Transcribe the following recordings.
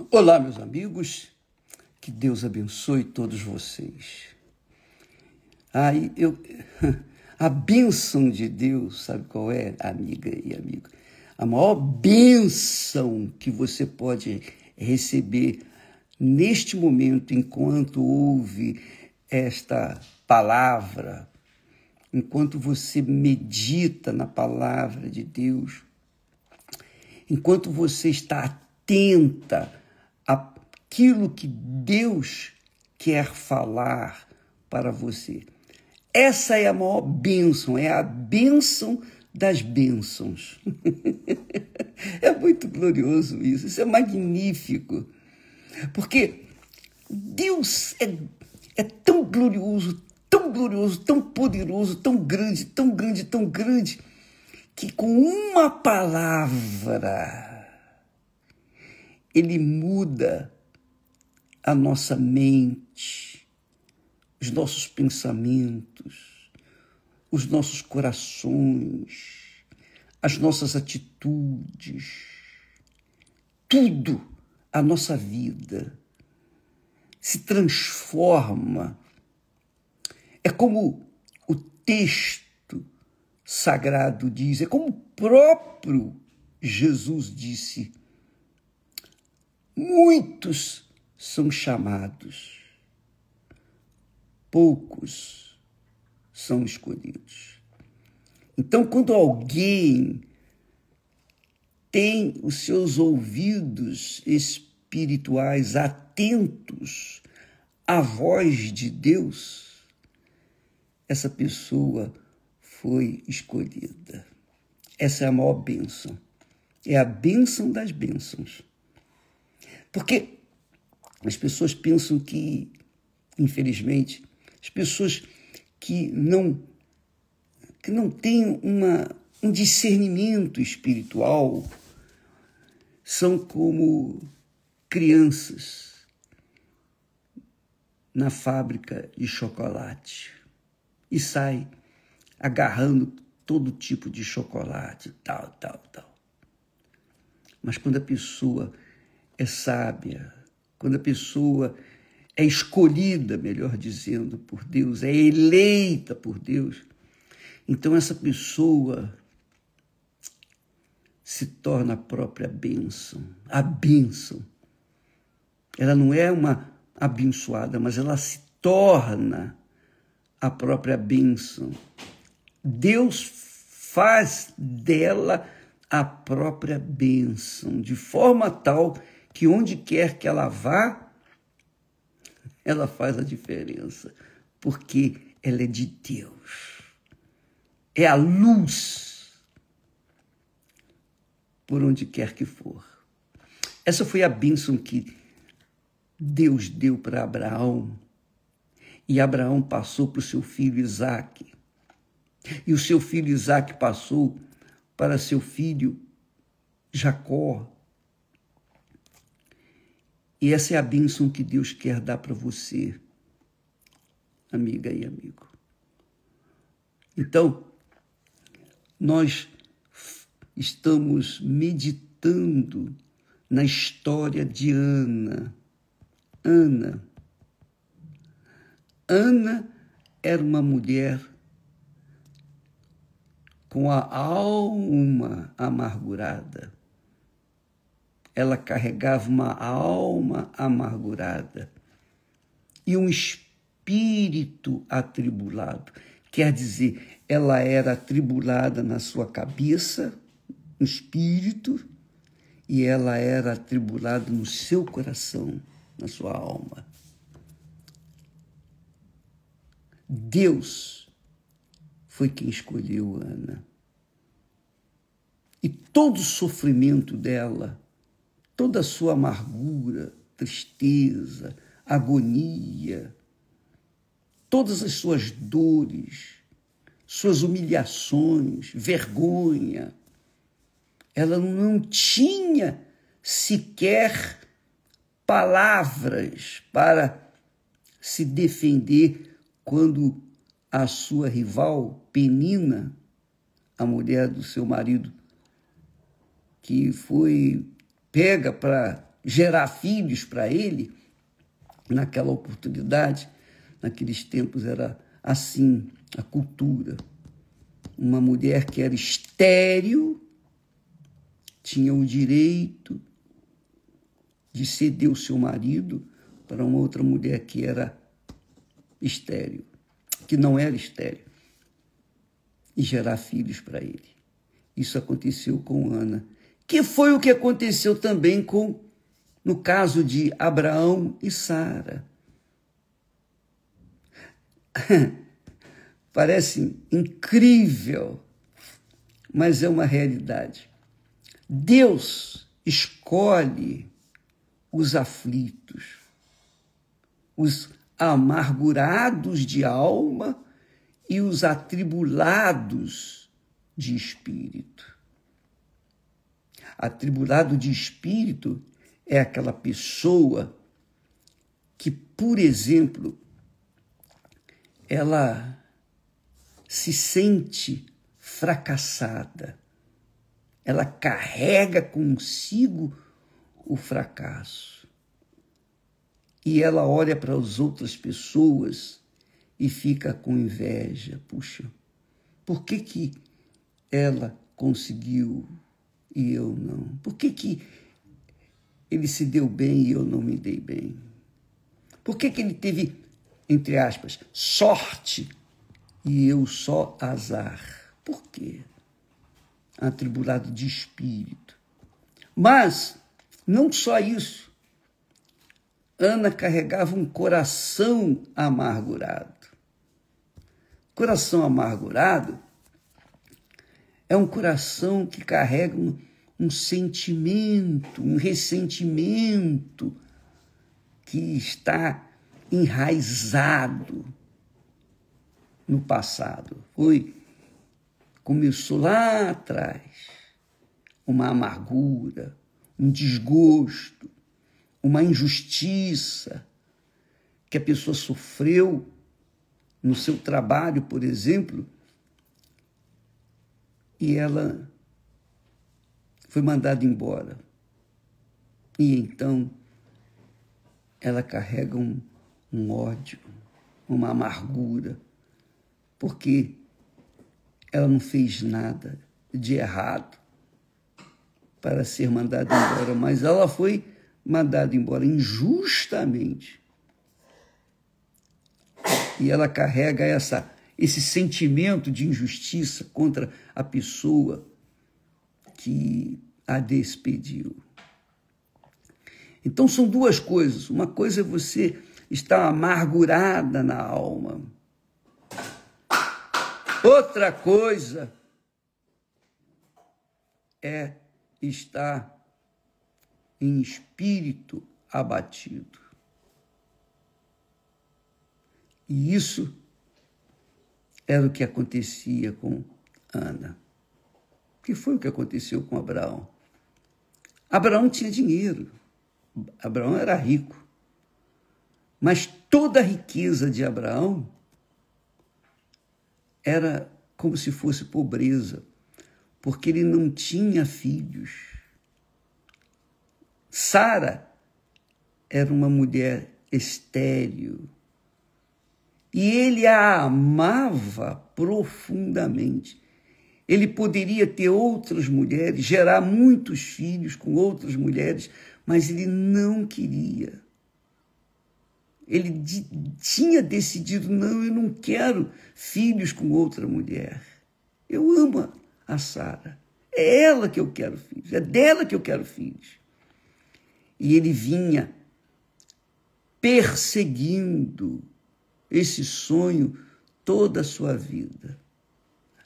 Olá, meus amigos, que Deus abençoe todos vocês. A bênção de Deus, sabe qual é, amiga e amigo? A maior bênção que você pode receber neste momento, enquanto ouve esta palavra, enquanto você medita na palavra de Deus, enquanto você está atenta àquilo que Deus quer falar para você. Essa é a maior bênção, é a bênção das bênçãos. É muito glorioso isso é magnífico, porque Deus é tão glorioso, tão poderoso, tão grande, que com uma palavra Ele muda a nossa mente, os nossos pensamentos, os nossos corações, as nossas atitudes, tudo, a nossa vida se transforma. É como o texto sagrado diz, é como o próprio Jesus disse: muitos são chamados, poucos são escolhidos. Então, quando alguém tem os seus ouvidos espirituais atentos à voz de Deus, essa pessoa foi escolhida. Essa é a maior bênção. É a bênção das bênçãos. Porque as pessoas pensam que, infelizmente, as pessoas que não têm um discernimento espiritual são como crianças na fábrica de chocolate e saem agarrando todo tipo de chocolate, tal. Mas quando a pessoa é sábia, quando a pessoa é escolhida, melhor dizendo, por Deus, é eleita por Deus, então essa pessoa se torna a própria bênção. A bênção. Ela não é uma abençoada, mas ela se torna a própria bênção. Deus faz dela a própria bênção, de forma tal que onde quer que ela vá, ela faz a diferença, porque ela é de Deus. É a luz por onde quer que for. Essa foi a bênção que Deus deu para Abraão, e Abraão passou para o seu filho Isaque, e o seu filho Isaque passou para seu filho Jacó. E essa é a bênção que Deus quer dar para você, amiga e amigo. Então, nós estamos meditando na história de Ana. Ana era uma mulher com a alma amargurada. Ela carregava uma alma amargurada e um espírito atribulado. Quer dizer, ela era atribulada na sua cabeça, no espírito, e ela era atribulada no seu coração, na sua alma. Deus foi quem escolheu Ana. E todo o sofrimento dela, toda a sua amargura, tristeza, agonia, todas as suas dores, suas humilhações, vergonha, ela não tinha sequer palavras para se defender quando a sua rival, Penina, a mulher do seu marido, que foi pega para gerar filhos para ele, naquela oportunidade, naqueles tempos era assim a cultura. Uma mulher que era estéril tinha o direito de ceder o seu marido para uma outra mulher que era estéril, que não era estéril, e gerar filhos para ele. Isso aconteceu com Ana, que foi o que aconteceu também no caso de Abraão e Sara. Parece incrível, mas é uma realidade. Deus escolhe os aflitos, os amargurados de alma e os atribulados de espírito. Atribulado de espírito é aquela pessoa que, por exemplo, ela se sente fracassada. Ela carrega consigo o fracasso. E ela olha para as outras pessoas e fica com inveja. Puxa, por que ela conseguiu e eu não? Por que ele se deu bem e eu não me dei bem? Por que ele teve, entre aspas, sorte e eu só azar? Por quê? Atribulado de espírito. Mas, não só isso. Ana carregava um coração amargurado. Coração amargurado é um coração que carrega um sentimento, um ressentimento que está enraizado no passado. Começou lá atrás, uma amargura, um desgosto, uma injustiça que a pessoa sofreu no seu trabalho, por exemplo, e ela foi mandada embora. E então ela carrega um ódio, uma amargura, porque ela não fez nada de errado para ser mandada embora, mas ela foi mandada embora injustamente. E ela carrega esse sentimento de injustiça contra a pessoa que a despediu. Então são duas coisas. Uma coisa é você estar amargurada na alma. Outra coisa é estar em espírito abatido. E isso era o que acontecia com Ana. Que foi o que aconteceu com Abraão. Abraão tinha dinheiro. Abraão era rico. Mas toda a riqueza de Abraão era como se fosse pobreza, porque ele não tinha filhos. Sara era uma mulher estéril. E ele a amava profundamente. Ele poderia ter outras mulheres, gerar muitos filhos com outras mulheres, mas ele não queria. Ele tinha decidido, não, eu não quero filhos com outra mulher. Eu amo a Sara. É ela que eu quero filhos, é dela que eu quero filhos. E ele vinha perseguindo esse sonho toda a sua vida.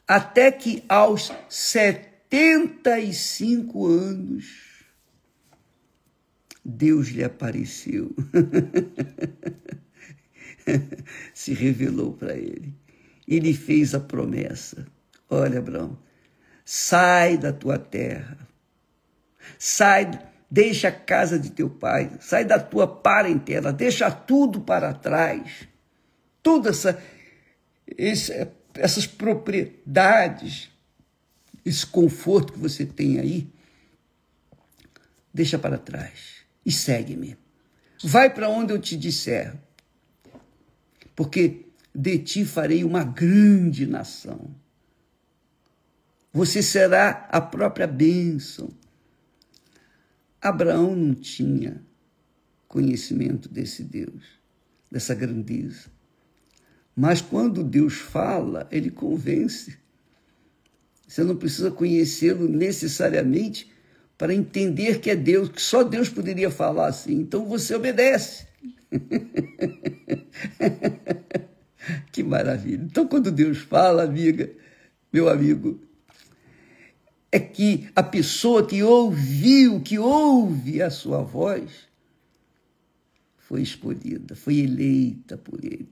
Até que aos 75 anos, Deus lhe apareceu, se revelou para ele. Ele fez a promessa. Olha, Abraão, sai da tua terra, deixa a casa de teu pai, sai da tua parentela, deixa tudo para trás. Todas essas propriedades, esse conforto que você tem aí, deixa para trás. e segue-me. Vai para onde eu te disser, porque de ti farei uma grande nação. Você será a própria bênção. Abraão não tinha conhecimento desse Deus, dessa grandeza. Mas quando Deus fala, ele convence. Você não precisa conhecê-lo necessariamente para entender que é Deus, que só Deus poderia falar assim. Então você obedece. Que maravilha. Então, quando Deus fala, amiga, meu amigo, é que a pessoa que ouviu, que ouve a sua voz, foi escolhida, foi eleita por ele.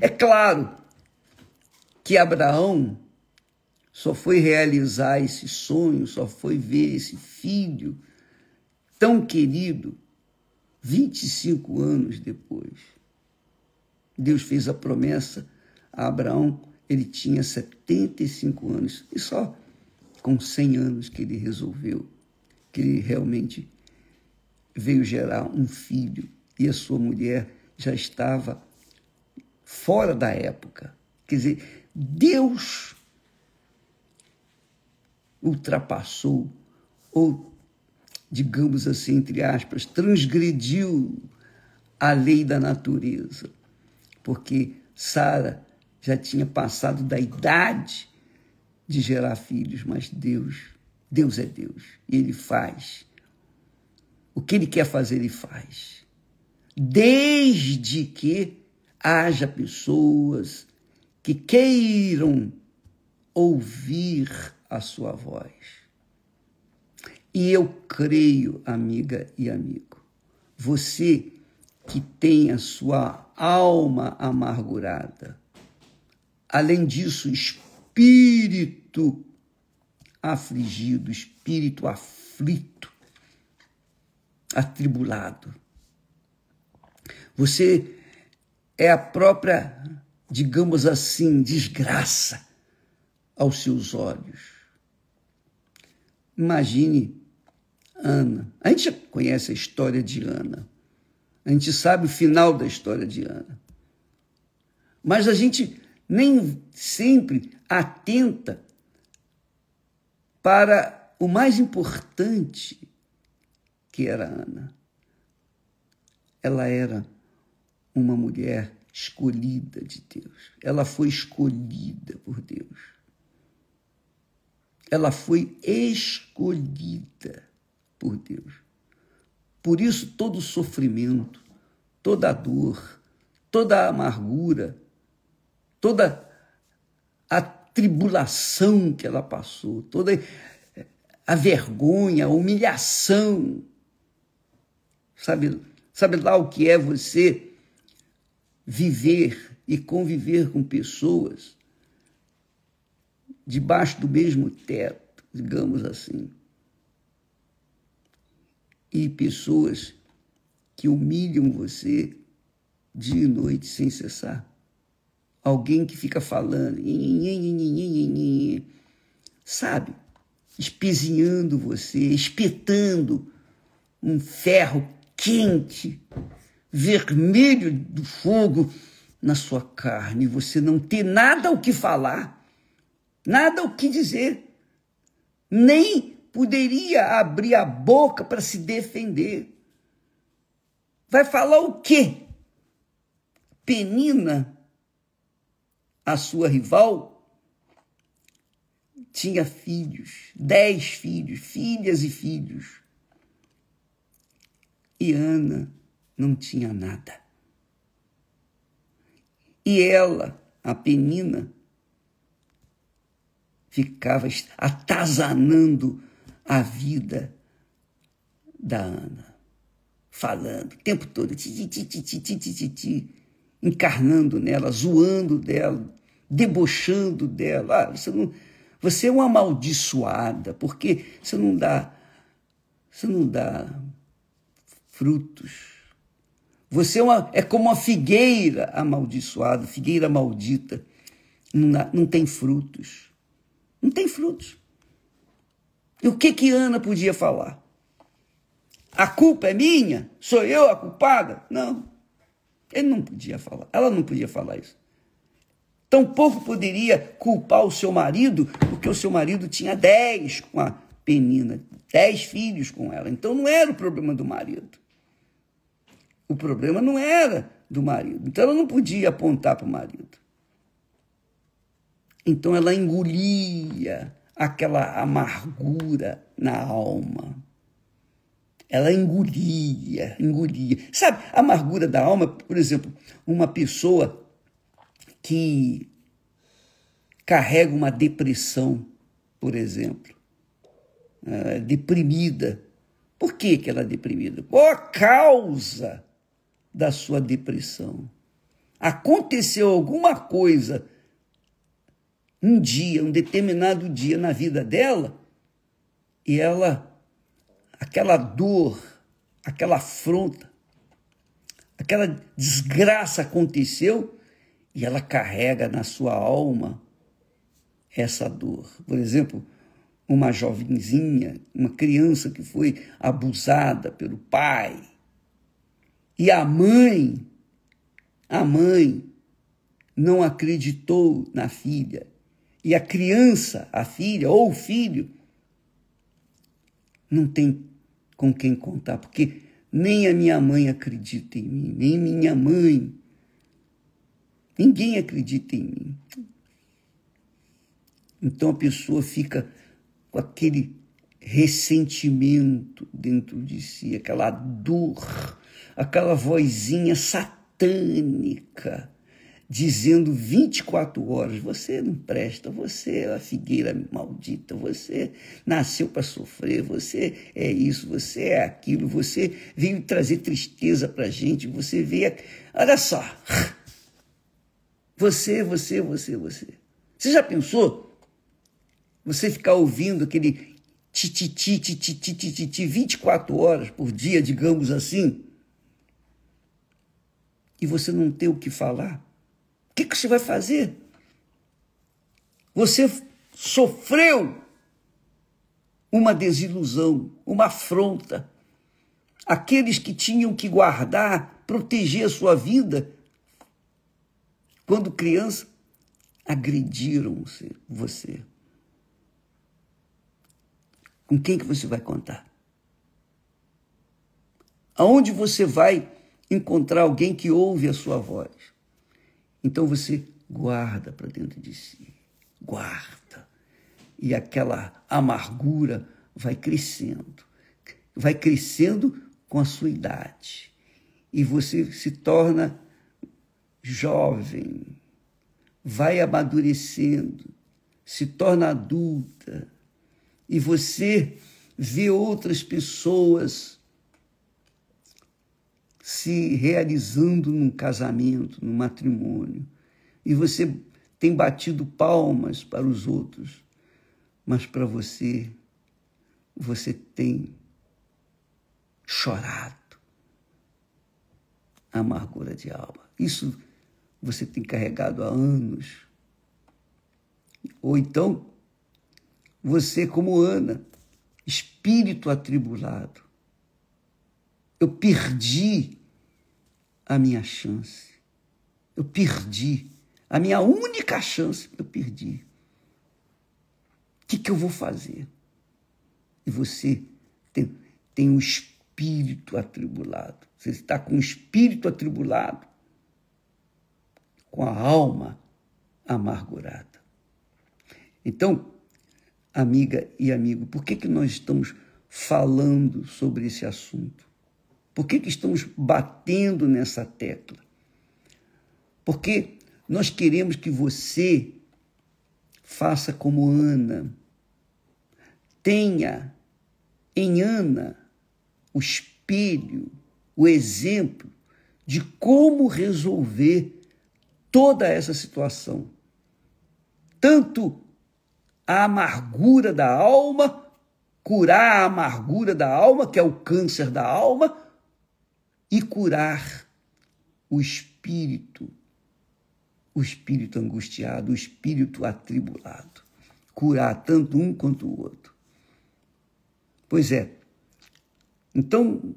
É claro que Abraão só foi realizar esse sonho, só foi ver esse filho tão querido 25 anos depois. Deus fez a promessa a Abraão, ele tinha 75 anos, e só com 100 anos que ele resolveu, que ele realmente veio gerar um filho, e a sua mulher já estava fora da época. Quer dizer, Deus ultrapassou, ou, digamos assim, entre aspas, transgrediu a lei da natureza, porque Sara já tinha passado da idade de gerar filhos, mas Deus é Deus, e Ele faz. O que Ele quer fazer, Ele faz. Desde que haja pessoas que queiram ouvir a sua voz. E eu creio, amiga e amigo, você que tem a sua alma amargurada, além disso, espírito afligido, espírito aflito, atribulado. Você é a própria, digamos assim, desgraça aos seus olhos. Imagine Ana. A gente já conhece a história de Ana. A gente sabe o final da história de Ana. Mas a gente nem sempre atenta para o mais importante, que era Ana. Ela era uma mulher escolhida de Deus. Ela foi escolhida por Deus. Ela foi escolhida por Deus. Por isso, todo o sofrimento, toda a dor, toda a amargura, toda a tribulação que ela passou, toda a vergonha, a humilhação. Sabe lá o que é você viver e conviver com pessoas debaixo do mesmo teto, digamos assim, e pessoas que humilham você dia e noite sem cessar. Alguém que fica falando, sabe, espezinhando você, espetando um ferro quente, vermelho do fogo na sua carne, e você não ter nada o que falar, nada o que dizer, nem poderia abrir a boca para se defender. Vai falar o quê? Penina, a sua rival, tinha filhos, 10 filhos, filhas e filhos. E Ana não tinha nada. E ela, a Penina, ficava atazanando a vida da Ana, falando o tempo todo, encarnando nela, zoando dela, debochando dela. Você é uma amaldiçoada, porque você não dá frutos. Você é como uma figueira amaldiçoada, figueira maldita, não tem frutos. Não tem frutos. E o que Ana podia falar? A culpa é minha? Sou eu a culpada? Não. Ele não podia falar. Ela não podia falar isso. Tampouco poderia culpar o seu marido, porque o seu marido tinha 10 com a Penina, 10 filhos com ela. Então não era o problema do marido. O problema não era do marido. Então ela não podia apontar para o marido. Então ela engolia aquela amargura na alma. Ela engolia. Sabe, a amargura da alma, por exemplo, uma pessoa que carrega uma depressão, por exemplo, deprimida. Por que ela é deprimida? Qual a causa da sua depressão? Aconteceu alguma coisa um dia, um determinado dia na vida dela, e ela, aquela dor, aquela afronta, aquela desgraça aconteceu, e ela carrega na sua alma essa dor. Por exemplo, uma jovenzinha, uma criança que foi abusada pelo pai, e a mãe não acreditou na filha, e a criança, a filha ou o filho, não tem com quem contar, porque nem a minha mãe acredita em mim, nem minha mãe, ninguém acredita em mim. Então a pessoa fica com aquele ressentimento dentro de si, aquela dor, aquela vozinha satânica, dizendo 24 horas, você não presta, você é a figueira maldita, você nasceu para sofrer, você é isso, você é aquilo, você veio trazer tristeza para a gente, você veio... Olha só, você. Você já pensou? Você ficar ouvindo aquele tititi 24 horas por dia, digamos assim, e você não ter o que falar? O que você vai fazer? Você sofreu uma desilusão, uma afronta. Aqueles que tinham que guardar, proteger a sua vida, quando criança, agrediram você. Com quem que você vai contar? Aonde você vai encontrar alguém que ouve a sua voz? Então você guarda para dentro de si, guarda. E aquela amargura vai crescendo com a sua idade. E você se torna jovem, vai amadurecendo, se torna adulta. E você vê outras pessoas se realizando num casamento, num matrimônio, e você tem batido palmas para os outros, mas para você tem chorado a amargura de alma. Isso você tem carregado há anos. Ou então, você como Ana, espírito atribulado. Eu perdi a minha chance. Eu perdi a minha única chance. Eu perdi. O que eu vou fazer? E você tem um espírito atribulado. Você está com um espírito atribulado, com a alma amargurada. Então, amiga e amigo, por que nós estamos falando sobre esse assunto? Por que estamos batendo nessa tecla? Porque nós queremos que você faça como Ana. Tenha em Ana o espelho, o exemplo de como resolver toda essa situação. Tanto a amargura da alma, curar a amargura da alma, que é o câncer da alma, e curar o espírito angustiado, o espírito atribulado. Curar tanto um quanto o outro. Pois é, Então,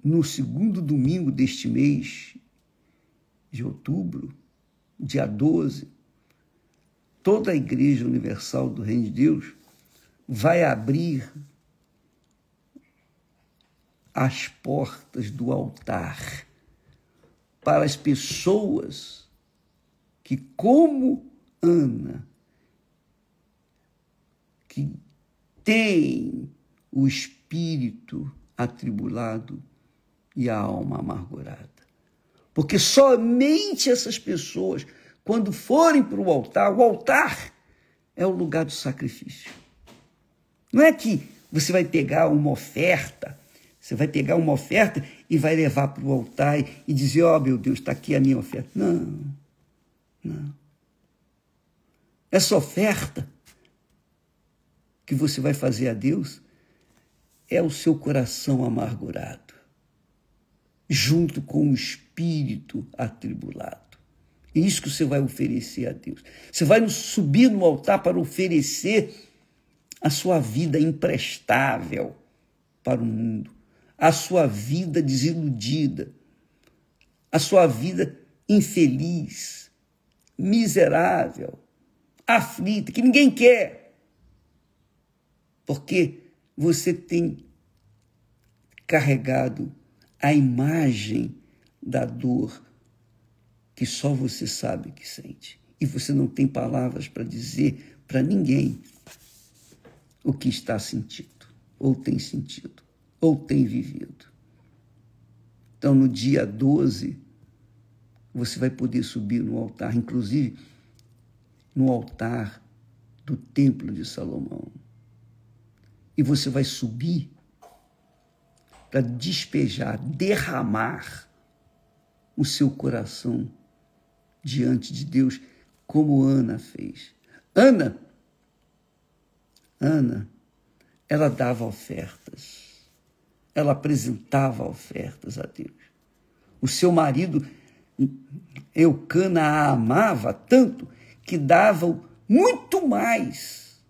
no segundo domingo deste mês de outubro, dia 12, toda a Igreja Universal do Reino de Deus vai abrir as portas do altar para as pessoas que, como Ana, que tem o espírito atribulado e a alma amargurada. Porque somente essas pessoas, quando forem para o altar é o lugar do sacrifício. Não é que você vai pegar uma oferta, e vai levar para o altar e dizer, ó, meu Deus, está aqui a minha oferta. Não. Essa oferta que você vai fazer a Deus é o seu coração amargurado, junto com o espírito atribulado. É isso que você vai oferecer a Deus. Você vai subir no altar para oferecer a sua vida imprestável para o mundo, a sua vida desiludida, a sua vida infeliz, miserável, aflita, que ninguém quer, porque você tem carregado a imagem da dor que só você sabe que sente. E você não tem palavras para dizer para ninguém o que está sentindo, ou tem sentido, ou tem vivido. Então, no dia 12, você vai poder subir no altar, inclusive no altar do Templo de Salomão. E você vai subir para despejar, derramar o seu coração diante de Deus, como Ana fez. Ana, ela dava ofertas, ela apresentava ofertas a Deus. O seu marido, Eucana, a amava tanto que dava muito mais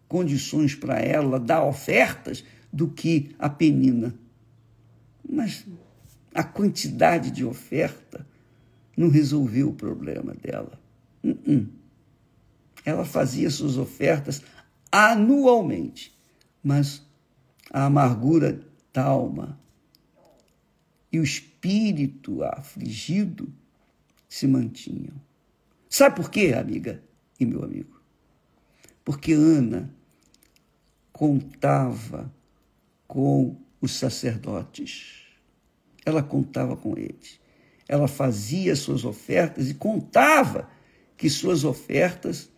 condições para ela dar ofertas do que a Penina. Mas a quantidade de oferta não resolveu o problema dela. Ela fazia suas ofertas anualmente, mas a amargura da alma e o espírito afligido se mantinham. Sabe por quê, amiga e meu amigo? Porque Ana contava com os sacerdotes. Ela contava com eles. Ela fazia suas ofertas e contava que suas ofertas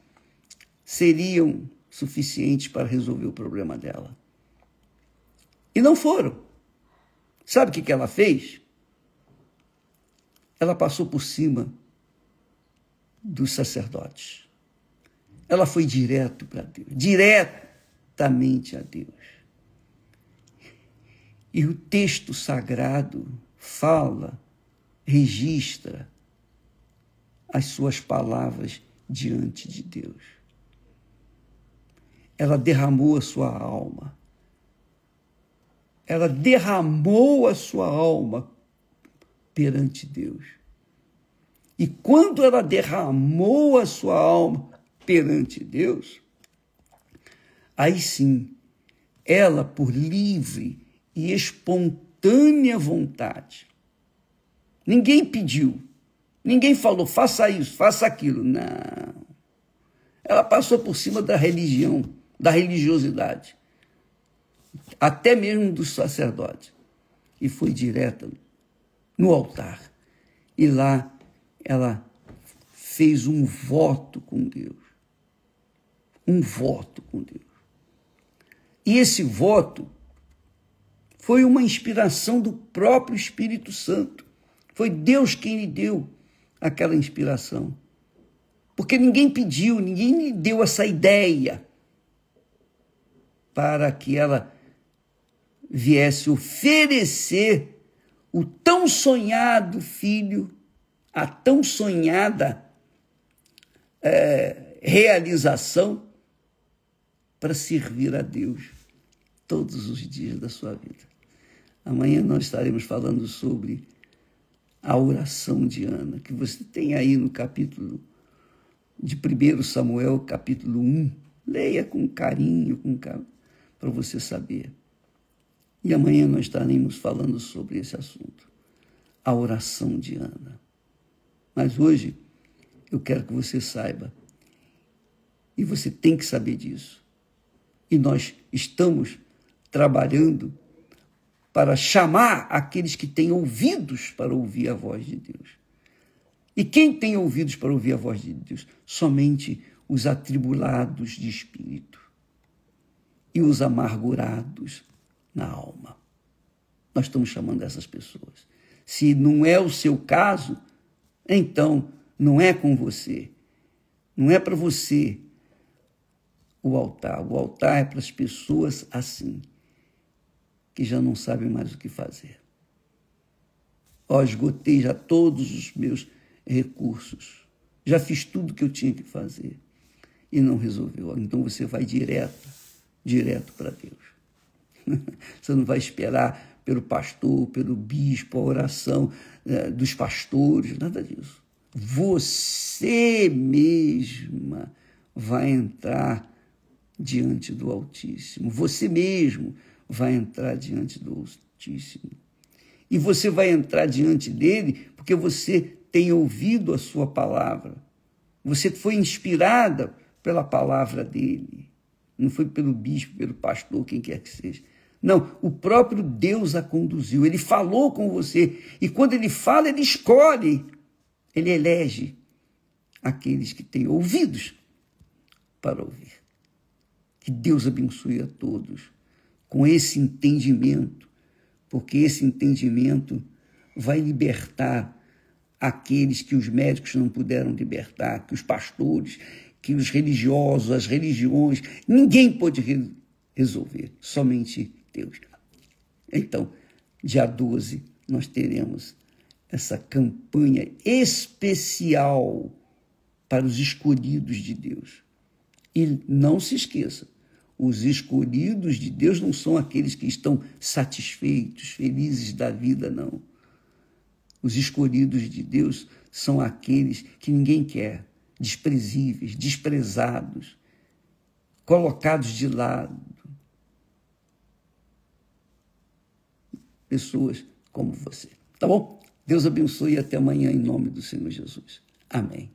seriam suficientes para resolver o problema dela. E não foram. Sabe o que ela fez? Ela passou por cima dos sacerdotes. Ela foi direto para Deus, diretamente a Deus. E o texto sagrado fala, registra as suas palavras diante de Deus. Ela derramou a sua alma. Ela derramou a sua alma perante Deus. E quando ela derramou a sua alma perante Deus, aí sim, ela, por livre e espontânea vontade, ninguém pediu, ninguém falou, faça isso, faça aquilo. Não. Ela passou por cima da religião, da religiosidade, até mesmo dos sacerdotes, e foi direta no altar. E lá ela fez um voto com Deus. Um voto com Deus. E esse voto foi uma inspiração do próprio Espírito Santo. Foi Deus quem lhe deu aquela inspiração. Porque ninguém pediu, ninguém lhe deu essa ideia para que ela viesse oferecer o tão sonhado filho, a tão sonhada realização para servir a Deus todos os dias da sua vida. Amanhã nós estaremos falando sobre a oração de Ana, que você tem aí no capítulo de 1 Samuel, capítulo 1. Leia com carinho, para você saber. E amanhã nós estaremos falando sobre esse assunto, a oração de Ana. Mas hoje eu quero que você saiba, e você tem que saber disso. E nós estamos trabalhando para chamar aqueles que têm ouvidos para ouvir a voz de Deus. E quem tem ouvidos para ouvir a voz de Deus? Somente os atribulados de espírito e os amargurados na alma. Nós estamos chamando essas pessoas. Se não é o seu caso, então não é com você. Não é para você o altar. O altar é para as pessoas assim, que já não sabem mais o que fazer. Esgotei já todos os meus recursos. Já fiz tudo que eu tinha que fazer e não resolveu. Então você vai direto para Deus. Você não vai esperar pelo pastor, pelo bispo, a oração dos pastores, nada disso. Você mesma vai entrar diante do Altíssimo. Você mesmo vai entrar diante do Altíssimo. E você vai entrar diante dele porque você tem ouvido a sua palavra. Você foi inspirada pela palavra dele. Não foi pelo bispo, pelo pastor, quem quer que seja. Não, o próprio Deus a conduziu. Ele falou com você. E quando ele fala, ele escolhe. Ele elege aqueles que têm ouvidos para ouvir. Que Deus abençoe a todos com esse entendimento, porque esse entendimento vai libertar aqueles que os médicos não puderam libertar, que os pastores, que os religiosos, as religiões, ninguém pode resolver, somente Deus. Então, dia 12, nós teremos essa campanha especial para os escolhidos de Deus. E não se esqueça, os escolhidos de Deus não são aqueles que estão satisfeitos, felizes da vida, não. Os escolhidos de Deus são aqueles que ninguém quer, desprezíveis, desprezados, colocados de lado. Pessoas como você. Tá bom? Deus abençoe e até amanhã em nome do Senhor Jesus. Amém.